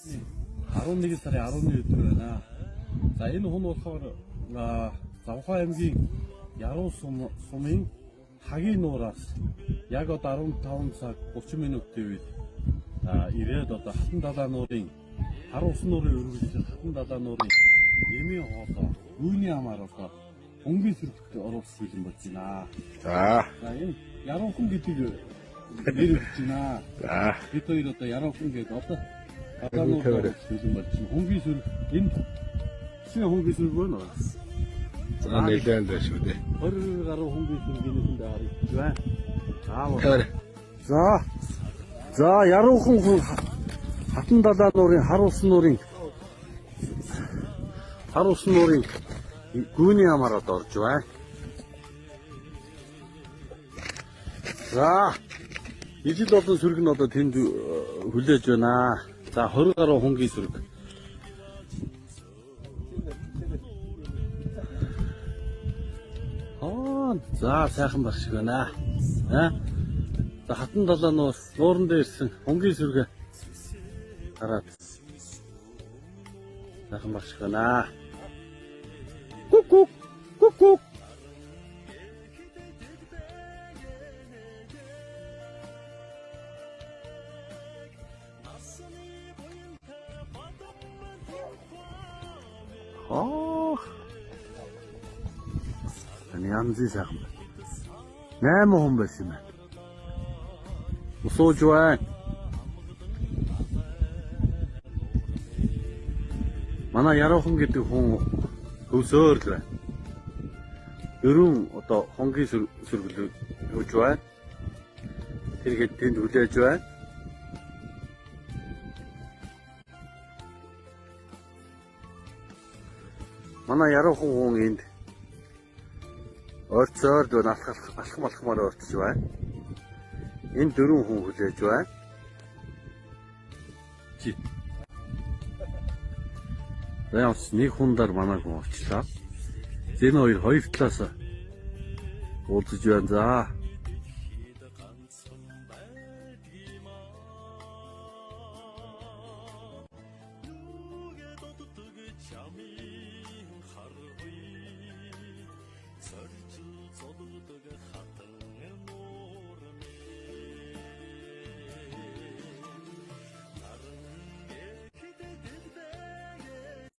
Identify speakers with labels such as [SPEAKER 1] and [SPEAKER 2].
[SPEAKER 1] 11 сарын 11 өдөр байна. За энэ хүн болохоор Завхай аймгийн Яруу сумын хагийн нуураас яг одоо 15 цаг 30 минутын үед ирээд одоо Хатан далай нуурын хар усан нуурын өргөжлөн Хатан далай нуурын Эмийн хоолой гүйний амаар одоо өнгийн сүргт оруулах бэлэн болж байна. За энэ Яруухан гэдэг нэр өгч байна. За бид хоёр одоо Яруухан гэдэг одоо далай нуур бэлэн болж байна. Өнгийн сүрг энэ шинэ өнгийн сүрг байна.
[SPEAKER 2] За нэлээд байна шүү дээ.
[SPEAKER 1] 20 гаруй өнгийн сүргийнэнд харагдаж байна. За Яруухан Хатан далай нуурын хар усан нуурын гүйний амаар одоо орж байна. За ижил олон сүрэг нь одоо тэнд хүлээж байна. За 20 гаруй хонгийн сүрэг. За сайхан баг шиг байна. За Хатан далай нууран дээр ирсэн хонгийн сүргээ хараад сайхан баг шиг байна. Кук. Таны янзын сайхан байна. 8 хүн байсан юм байна. Усууж байна. Манай Яруухан гэдэг хүн хөвсөөр л байна. Дөрөв одоо хонгийн сүргэлүүд хөвж байна. Тэргээд тэнд хүлээж байна. Манай Яруухан хүн энд орцоор дөө алхмаар орцож байна. Энэ дөрөв хүн хүлээж байна. Яас нэг хүндаар манай хүн очлаа. Энэ хоёр талаас уулзж байна. За